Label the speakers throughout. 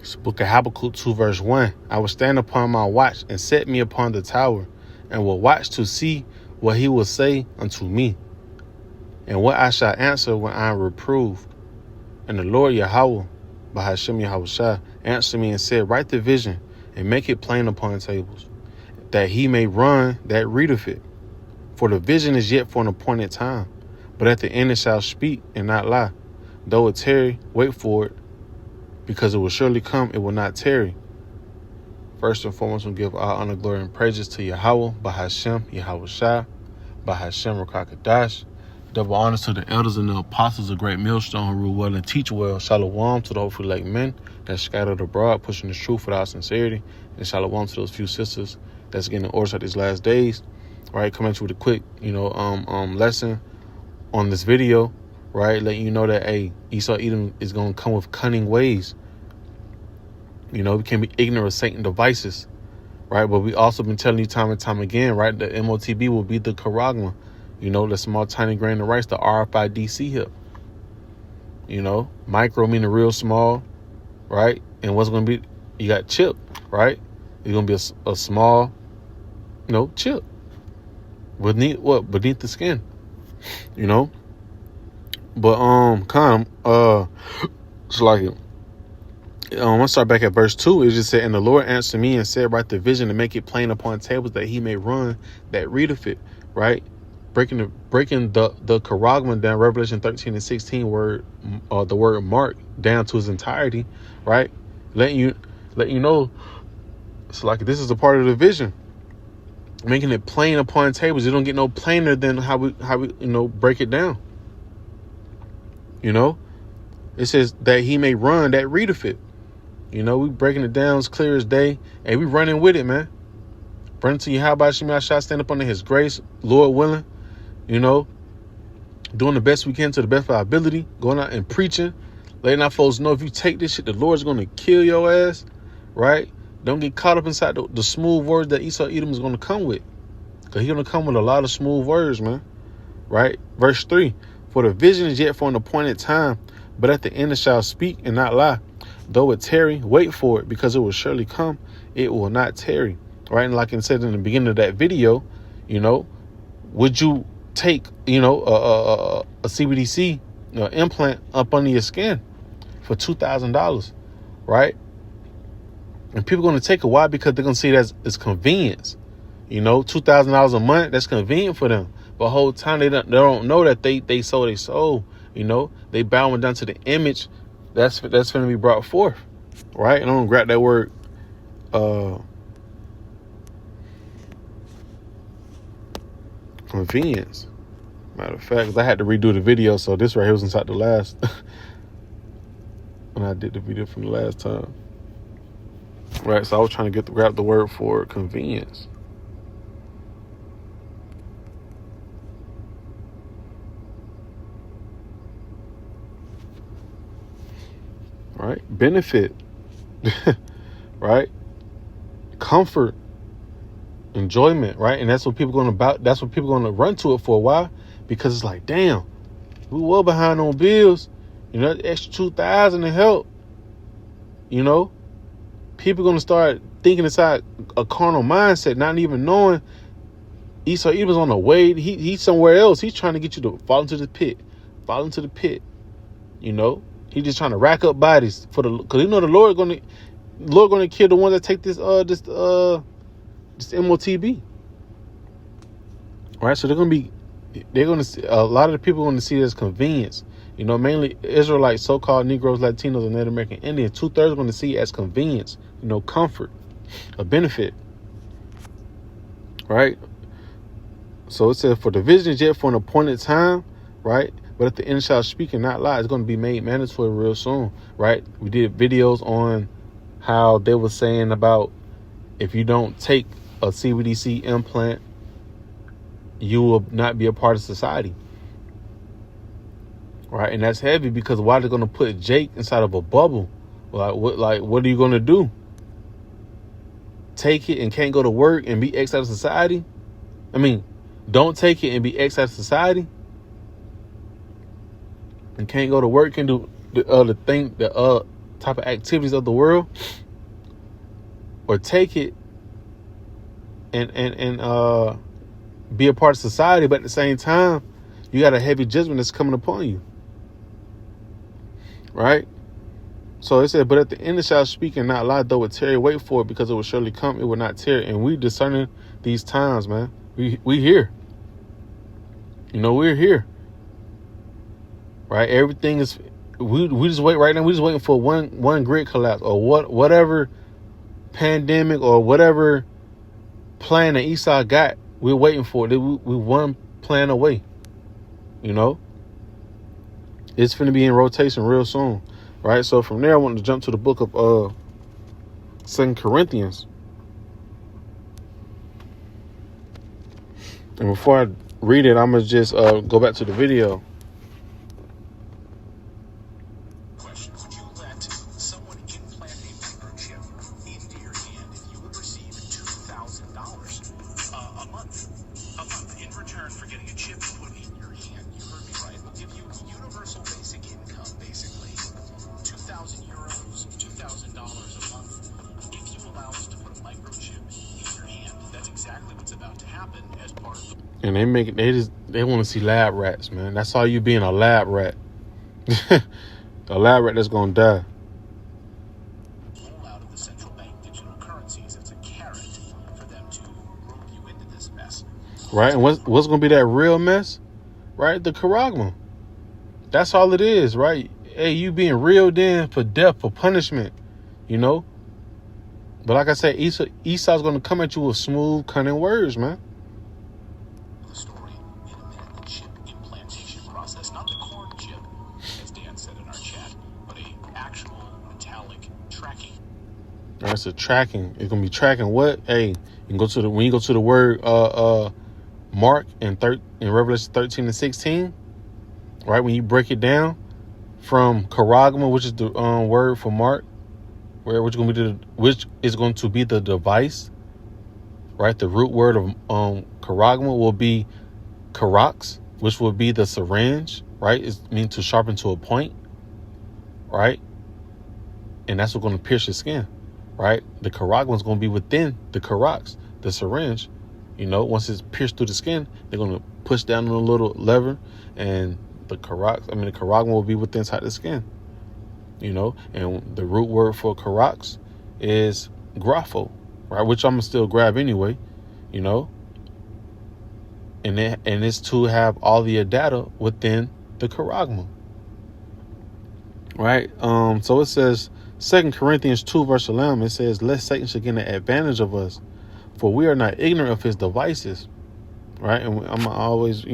Speaker 1: It's the book of Habakkuk 2 verse 1. I will stand upon my watch and set me upon the tower, and will watch to see what he will say unto me, and what I shall answer when I am reproved. And the Lord Yahweh, Bahashem Yahushua, answered me and said, write the vision and make it plain upon tables, that he may run that readeth it. For the vision is yet for an appointed time, but at the end it shall speak and not lie. Though it tarry, wait for it, because it will surely come, it will not tarry. First and foremost, we'll give all honor, glory, and praises to Yahweh, Bahashem Yahushua, Bahashem Rakakadash. Double honors to the elders and the apostles of Great Millstone who rule well and teach well. Shalom to the hopefully like men that scattered abroad, pushing the truth without sincerity. And shalom to those few sisters that's getting the orders at these last days. Right, coming at you with a quick, lesson on this video. Right, letting you know that Esau Edom is going to come with cunning ways. We can't be ignorant of Satan's devices. Right, but we also been telling you time and time again. Right, the MOTB will be the charagma. The small tiny grain of rice, the RFID hip. Micro meaning real small, right? And what's going to be, you got chip, right? It's going to be a small, chip beneath the skin, But it's like I'm gonna start back at verse 2. It just said, and the Lord answered me and said, write the vision and make it plain upon tables, that he may run that readeth it, right? Breaking the charagma down, Revelation 13 and 16 word, the word mark down to its entirety, right? Letting you know, it's like this is a part of the vision, making it plain upon tables. You don't get no plainer than how we break it down. It says that he may run that readeth it. We breaking it down as clear as day, and we running with it, man. Running to you, how about Shema Shah, stand up under his grace, Lord willing. Doing the best we can to the best of our ability, going out and preaching, letting our folks know if you take this shit, the Lord's going to kill your ass, right? Don't get caught up inside the smooth words that Esau Edom is going to come with, because he's going to come with a lot of smooth words, man, right? Verse 3, for the vision is yet for an appointed time, but at the end it shall speak and not lie. Though it tarry, wait for it, because it will surely come, it will not tarry, right? And like I said in the beginning of that video, would you take, a Cbdc implant up under your skin for $2,000, right? And people are going to take it. Why? Because they're going to see it as convenience. $2,000 a month, that's convenient for them. But the whole time they don't know that they sold their soul. They bowing down to the image that's going to be brought forth, right? And I'm going to grab that word, convenience. Matter of fact, 'cause I had to redo the video, so this right here was inside the last when I did the video from the last time. Right, so I was trying to grab the word for convenience. Right, benefit, right, comfort, enjoyment, right? And that's what people that's what people going to run to it for. Why? Because it's like, damn, we were behind on bills, extra $2,000 to help. People going to start thinking inside a carnal mindset, not even knowing Esau Edom's on the way. He's somewhere else. He's trying to get you to fall into the pit. He's just trying to rack up bodies because the Lord going to kill the one that take this MOTB. Right, so they're going to see, a lot of the people are going to see it as convenience. Mainly Israelites, so-called Negroes, Latinos, and Native American Indians. 2/3 are going to see it as convenience, comfort, a benefit. Right. So it says, for the vision is yet for an appointed time, right? But at the end shall speak and not lie. It's going to be made mandatory real soon, right? We did videos on how they were saying about if you don't take a Cbdc implant, you will not be a part of society. Right, and that's heavy because why they're going to put Jake inside of a bubble? What are you going to do? Take it and can't go to work and be X out of society? I mean, don't take it and be X out of society and can't go to work and do the thing, the type of activities of the world, or take it and be a part of society, but at the same time, you got a heavy judgment that's coming upon you. Right? So it said, but at the end it shall speak and not lie, though it tarry, wait for it, because it will surely come, it will not tarry. And we discerning these times, man. We here. We're here. Right? Everything is, we just wait right now. We just waiting for one grid collapse, or whatever pandemic or whatever plan that Esau got. We're waiting for it. We one plan away. It's finna be in rotation real soon. Right? So from there, I want to jump to the book of 2 Corinthians. And before I read it, I'm going to just go back to the video.
Speaker 2: Question. Would you let someone implant a microchip into your hand if you would receive $2,000 a month in return for getting a chip put in your hand? You heard me right. We'll give you universal basic income, basically. 2,000 euros, $2,000 a month, if you allow us to put a microchip in your hand. That's exactly what's about to happen as part of the...
Speaker 1: And they want to see lab rats, man. That's all you being, a lab rat. A lab rat that's going to die.
Speaker 2: Rollout of the central bank digital currencies. It's a carrot for them to rope you into this mess.
Speaker 1: Right? And what's going to be that real mess? Right? The charagma. That's all it is, right? Hey, you being reeled in for death, for punishment, But like I said, Esau's going to come at you with smooth, cunning words, man.
Speaker 2: The story in a minute, the chip implantation process, not the corn chip, as Dan said in our chat, but a actual metallic tracking.
Speaker 1: That's a tracking. It's going to be tracking what? Hey, when you go to the word Mark in Revelation 13 and 16, right? When you break it down from charagma, which is the word for Mark, which is going to be the device, right? The root word of charagma will be charax, which will be the syringe, right? It means to sharpen to a point, right? And that's what's going to pierce your skin, right? The charagma is going to be within the charax, the syringe. Once it's pierced through the skin, they're going to push down on a little lever, and the charagma will be within inside the skin. And the root word for charax is grapho, right? Which I'm gonna still grab anyway, and it's to have all the data within the charagma, right? So it says 2 Corinthians 2 verse 11. It says, "Lest Satan should gain an advantage of us, for we are not ignorant of his devices," right? And I'm always,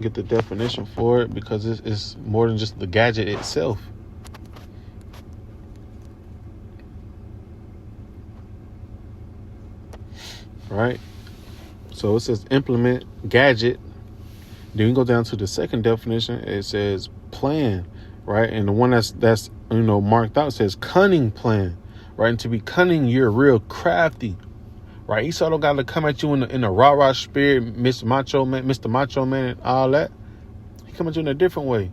Speaker 1: get the definition for it, because it's more than just the gadget itself. Right? So it says implement, gadget. Then you go down to the second definition. It says plan, right? And the one that's marked out says cunning plan, right? And to be cunning, you're real crafty. Right, Esau don't got to come at you in a rah-rah spirit, Mr. Macho Man, and all that. He come at you in a different way,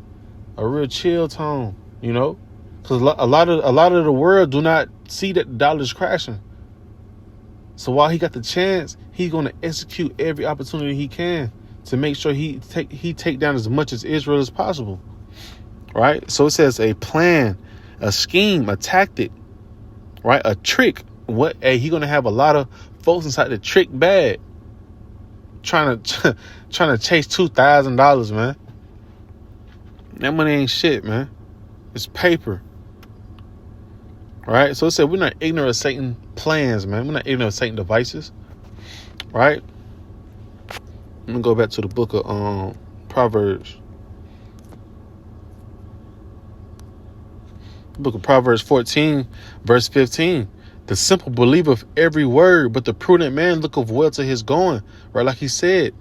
Speaker 1: a real chill tone, because a lot of the world do not see that the dollar's crashing. So while he got the chance, he's going to execute every opportunity he can to make sure he take down as much as Israel as possible. Right, so it says a plan, a scheme, a tactic, right, a trick. He gonna have a lot of folks inside the trick bag trying to chase $2,000, man. That money ain't shit, man. It's paper. Right? So it said we're not ignorant of Satan's plans, man. We're not ignorant of Satan's devices. Right? Let me go back to the book of Proverbs. The book of Proverbs 14, verse 15. The simple believeth every word, but the prudent man looketh well to his going. Right? Like he said,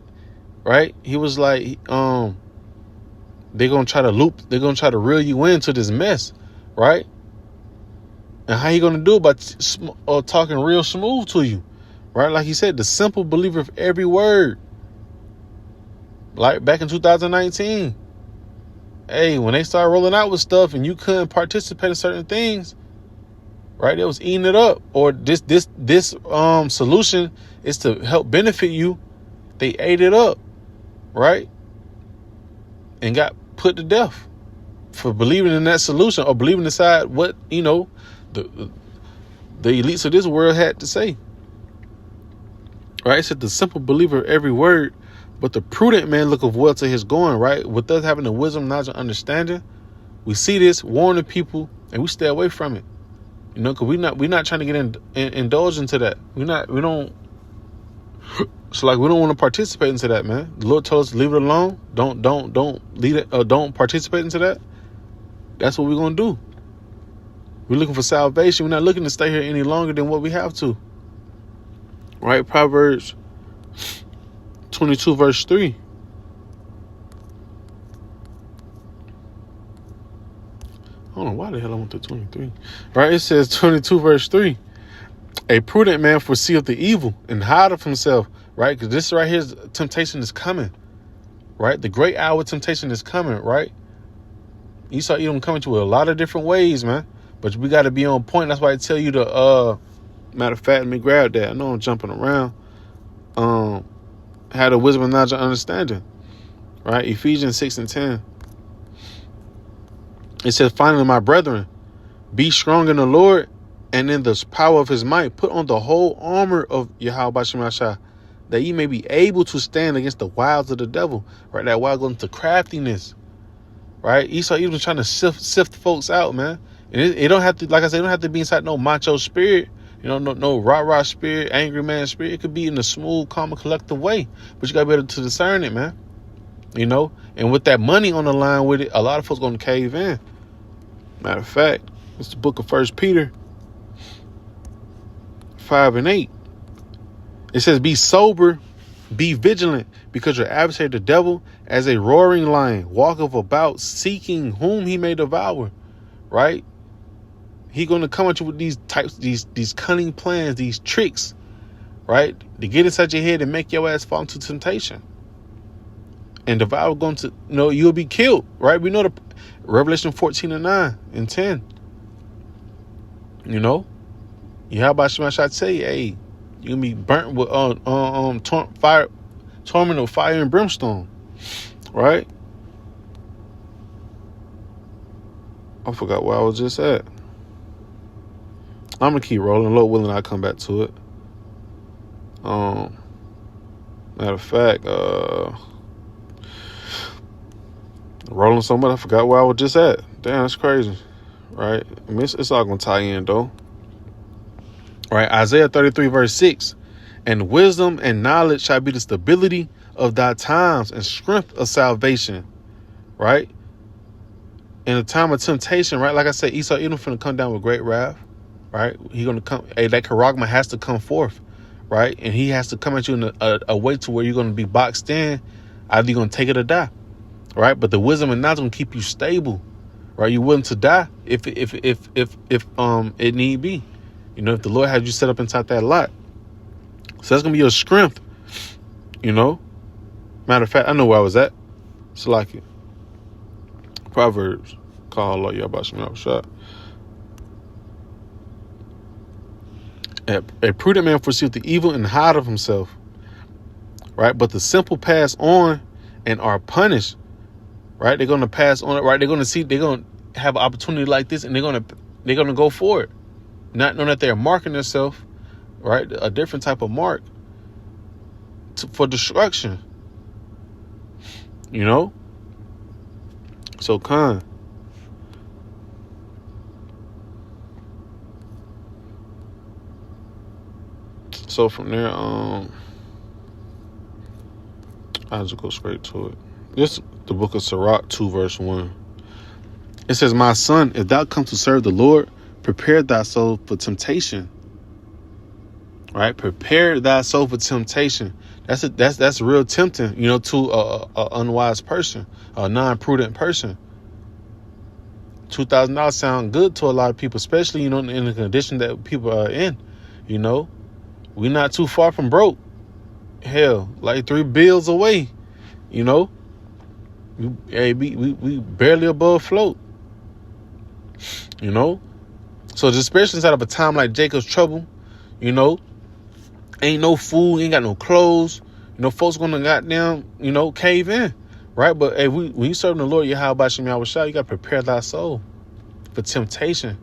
Speaker 1: right? He was like, they're going to try to reel you into this mess, right? And how you going to do it? By talking real smooth to you, right? Like he said, the simple believeth every word. Like back in 2019, hey, when they started rolling out with stuff and you couldn't participate in certain things, right? They was eating it up. Or this solution is to help benefit you. They ate it up, right? And got put to death for believing in that solution or believing inside what, the elites of this world had to say. Right? It said the simple believer every word, but the prudent man looketh well to his going, right? With us having the wisdom, knowledge, and understanding, we see this, warn the people, and we stay away from it. Because we're not trying to get indulge into that. We don't want to participate into that, man. The Lord told us to leave it alone. Don't lead it, don't participate into that. That's what we're gonna do. We're looking for salvation. We're not looking to stay here any longer than what we have to. Right? Proverbs 22 verse 3. I don't know why the hell I went to 23. Right? It says 22 verse 3. A prudent man foreseeth the evil and hideth himself. Right? Because this right here, temptation is coming. Right? The great hour temptation is coming. Right? Esau Edom coming to a lot of different ways, man. But we got to be on point. That's why I tell you to, matter of fact, let me grab that. I know I'm jumping around. Had a wisdom and knowledge and understanding. Right? Ephesians 6 and 10. It says, finally, my brethren, be strong in the Lord and in the power of his might. Put on the whole armor of Yahweh Shemashah, that ye may be able to stand against the wiles of the devil. Right? That wild going to craftiness. Right? Esau even trying to sift folks out, man. And it don't have to, like I said, it don't have to be inside no macho spirit, no rah-rah spirit, angry man spirit. It could be in a smooth, calm, and collective way. But you got to be able to discern it, man. And with that money on the line with it, a lot of folks going to cave in. Matter of fact, it's the book of 1 Peter 5 and 8. It says, be sober, be vigilant, because your adversary, the devil, as a roaring lion, walketh about, seeking whom he may devour. Right? He going to come at you with these cunning plans, these tricks, right? To get inside your head and make your ass fall into temptation. And devour going to, you'll be killed, right? We know the Revelation 14 and 9 and 10. How about Shemashah say, hey, you're going to be burnt with torment of fire and brimstone, right? I forgot where I was just at. I'm going to keep rolling. Lord willing, I'll come back to it. Matter of fact, rolling so much, I forgot where I was just at. Damn, that's crazy. Right? I mean, it's all going to tie in, though. Right? Isaiah 33 verse 6. And wisdom and knowledge shall be the stability of thy times and strength of salvation. Right? In a time of temptation, right? Like I said, Esau Edom finna come down with great wrath, right? He gonna come. Hey, that charagma has to come forth, right? And he has to come at you in a way to where you're gonna be boxed in. Either you're gonna take it or die, right? But the wisdom and knowledge gonna keep you stable, right? You're willing to die if it need be, if the Lord has you set up inside that lot. So that's gonna be your strength, Matter of fact, I know where I was at. It's like it. Proverbs. Call Allah Yabashim shot. A prudent man foreseeth the evil and hideth himself. Right? But the simple pass on and are punished. Right? They're gonna pass on it, right? They're gonna have an opportunity like this and they're gonna go for it. Not knowing that they're marking themselves, right? A different type of mark for destruction. So Khan. So from there, I'll just go straight to it. This the book of Sirach 2 verse 1. It says, my son, if thou come to serve the Lord, prepare thy soul for temptation. Right? Prepare thy soul for temptation. That's real tempting, to a unwise person, a non-prudent person. $2,000 sound good to a lot of people, especially, in the condition that people are in. We're not too far from broke. Hell, like 3 bills away, We barely above float. You know? So especially inside of a time like Jacob's trouble, you know, ain't no food, ain't got no clothes. You know, folks gonna goddamn, you know, cave in. Right? But hey, when you serving the Lord, Yahweh Shem Yahweh Shah, you gotta prepare thy soul for temptation.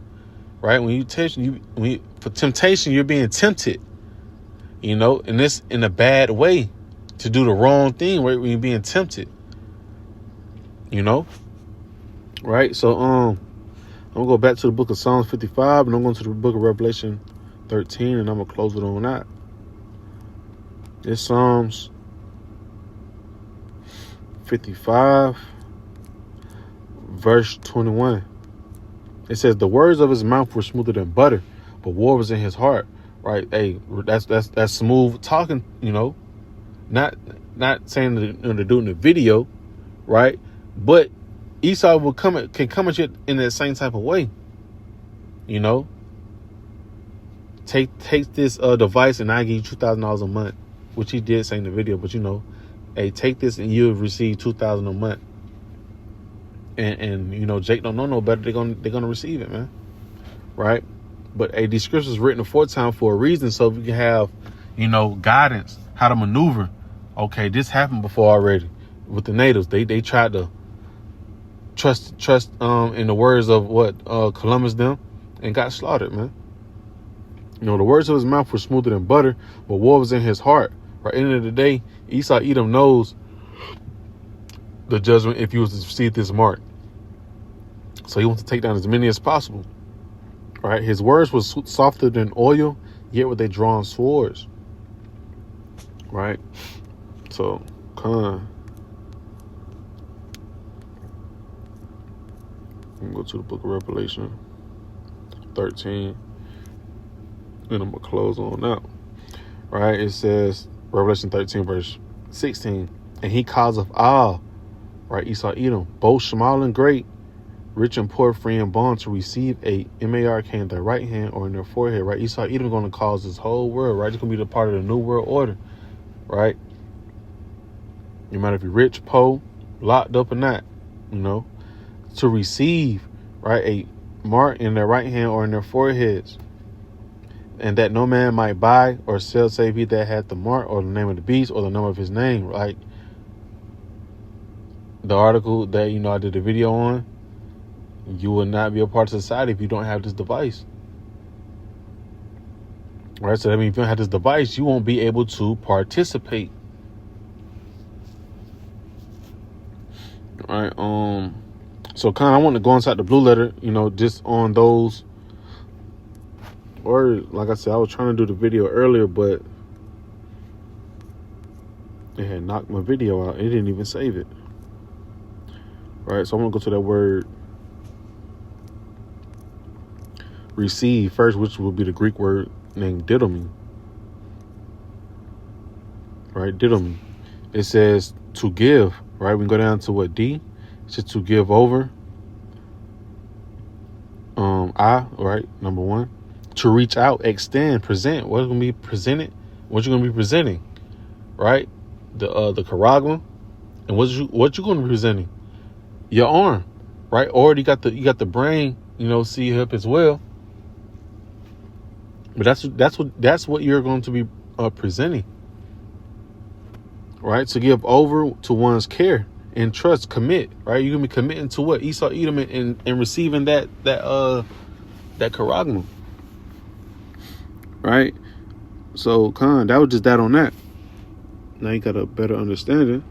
Speaker 1: Right? For temptation, you're being tempted. You know, and this in a bad way to do the wrong thing, right? When you're being tempted. You know? Right? So I'm gonna go back to the book of Psalms 55, and I'm going to the book of Revelation 13, and I'm gonna close it on that. It's Psalms 55, verse 21. It says, "The words of his mouth were smoother than butter, but war was in his heart." Right? Hey, that's smooth talking. You know, not saying to do in the video, right? But Esau can come at you in that same type of way. You know, take this device and I give you $2,000 a month, which he did say in the video. But you know, hey, take this and you'll receive $2,000 a month. And you know, Jake don't know no better. They're gonna receive it, man. Right? But hey, these scriptures written aforetime for a reason, so we can have, you know, guidance how to maneuver. Okay, this happened before already with the natives. They tried to trust in the words of what Columbus them and got slaughtered, man. You know, the words of his mouth were smoother than butter, but war was in his heart. Right? At the end of the day, Esau Edom knows the judgment if he was to receive this mark. So he wants to take down as many as possible. Right? His words were softer than oil, yet were they drawn swords. Right? So, I'm gonna go to the book of Revelation 13, and I'm gonna close on out. Right? It says, Revelation 13, verse 16, "And he caused of all," right, Esau Edom, "both small and great, rich and poor, free and bond, to receive a mark in their right hand or in their forehead." Right? Esau Edom going to cause this whole world, right? It's going to be the part of the new world order. Right? No matter if you're rich, poor, locked up or not, you know, to receive, right, a mark in their right hand or in their foreheads, and that no man might buy or sell save he that had the mark or the name of the beast or the number of his name. Like the article that, you know, I did a video on, you will not be a part of society if you don't have this device. Right? So that means if you don't have this device, you won't be able to participate. All right. So kind of I want to go inside the blue letter, you know, just on those. Or like I said, I was trying to do the video earlier, but it had knocked my video out. It didn't even save it. Right. So I'm gonna go to that word receive first, which will be the Greek word named didomi. Right, didomi. It says to give. Right, we can go down to what D. It's just to give over. Right, number one. To reach out, extend, present. What's gonna be presented? What you're gonna be presenting? Right, the charagma, and what you gonna be presenting? Your arm, right? Or you got the brain, you know, see up as well. But that's what you're going to be presenting, right? To give over to one's care and trust, commit, right? You're gonna be committing to what Esau Edom and receiving that charagma, right? So, that was just that on that. Now you got a better understanding.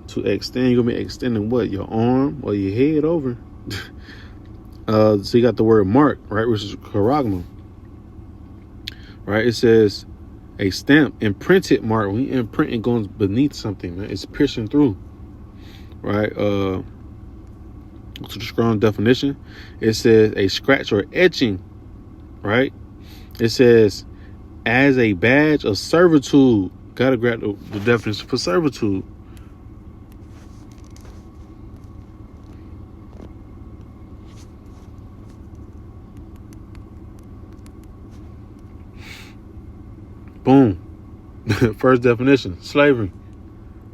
Speaker 1: To extend, you're gonna be extending what? Your arm or your head over. So you got the word mark, right, which is charagma. Right? It says a stamp, imprinted mark. When you imprint, it goes beneath something, man. It's piercing through. Right? To the strong definition, it says a scratch or etching. Right? It says as a badge of servitude. Gotta grab the definition for servitude. Boom. First definition, slavery.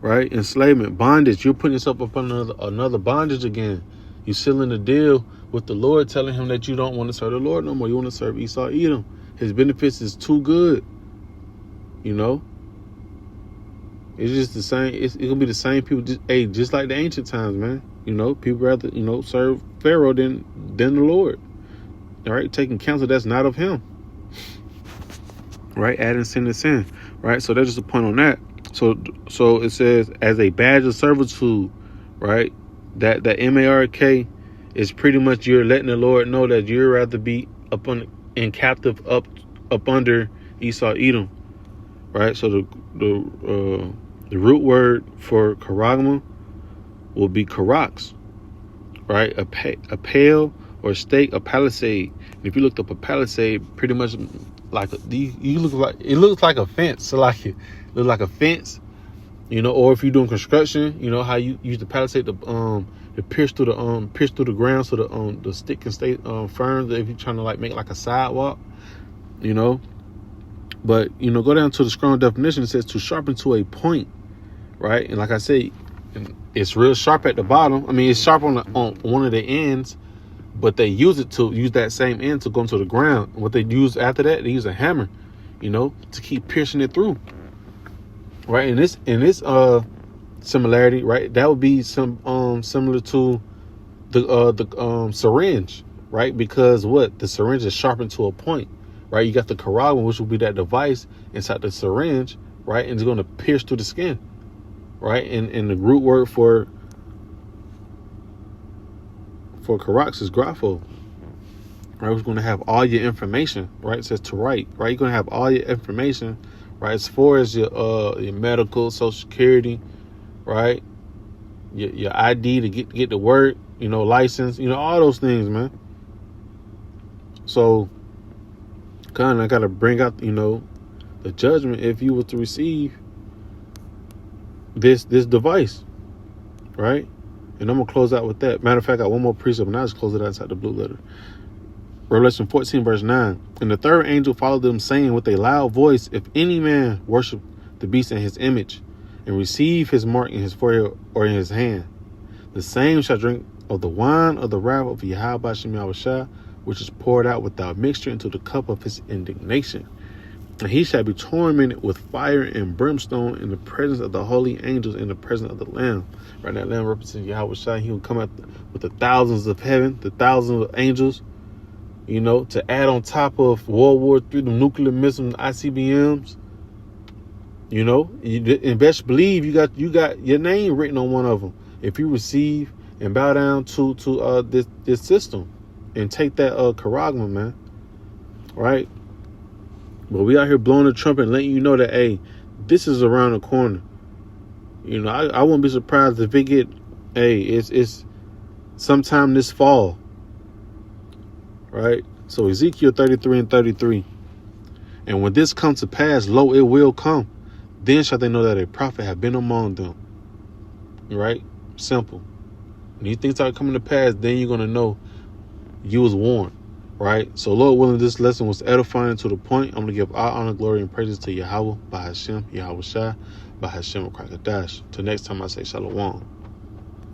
Speaker 1: right? Enslavement, bondage. You're putting yourself up on another bondage again. You're sealing a deal with the Lord, telling him that you don't want to serve the Lord no more. You want to serve Esau, Edom. His benefits is too good. You know, it's just the same. It's gonna be the same people. Just like the ancient times, man. You know, people rather serve Pharaoh than the Lord. All right, taking counsel that's not of him. Right, adding sin to sin. Right, so that's just a point on that. So it says as a badge of servitude, right? That mark is pretty much you're letting the Lord know that you'd rather be in captive up under Esau, Edom, right? So the root word for charagma will be charax, right? A pale or stake, a palisade. And if you looked up a palisade, pretty much like it looks like a fence. So like it looks like a fence, or if you're doing construction, how you use the palisade to pierce through the ground so the stick can stay firm. If you're trying to make like a sidewalk, But go down to the strong definition. It says to sharpen to a point, right? And like I say, it's real sharp at the bottom. I mean, it's sharp on one of the ends, but they use that same end to go into the ground. What they use after that, they use a hammer, to keep piercing it through. Right, in this similarity, right, that would be some similar to the syringe, right? Because the syringe is sharpened to a point, right? You got the charagma, which will be that device inside the syringe, right, and it's going to pierce through the skin, right? And the root word for charax is grapho, right? It's going to have all your information, right? It says to write, right? You're going to have all your information. Right, as far as your medical, Social Security, right, your ID to get to work, license, all those things, man. So, kind of, I gotta bring out, the judgment if you were to receive this device, right? And I'm gonna close out with that. Matter of fact, I got one more precept, and I'll just close it outside the blue letter. Revelation 14, verse 9. And the third angel followed them, saying with a loud voice, if any man worship the beast in his image, and receive his mark in his forehead or in his hand, the same shall drink of the wine of the wrath of Yahweh Shem Yahushua, which is poured out without mixture into the cup of his indignation. And he shall be tormented with fire and brimstone in the presence of the holy angels, in the presence of the Lamb. Right, that Lamb represents Yahushua. He will come out with the thousands of heaven, the thousands of angels, to add on top of World War III, the nuclear missiles, ICBMs, and best believe you got your name written on one of them. If you receive and bow down to this system and take that charagma, man, right? But we out here blowing the trumpet and letting you know that, hey, this is around the corner. I wouldn't be surprised if it's sometime this fall. Right? So Ezekiel 33 and 33. And when this comes to pass, lo, it will come. Then shall they know that a prophet have been among them. Right? Simple. When these things start coming to pass, then you're going to know you was warned. Right? So Lord willing, this lesson was edifying to the point. I'm going to give all honor, glory, and praises to Yahweh, by Hashem, Yahweh Shai, by Hashem, Krakadash. Till next time I say Shalom.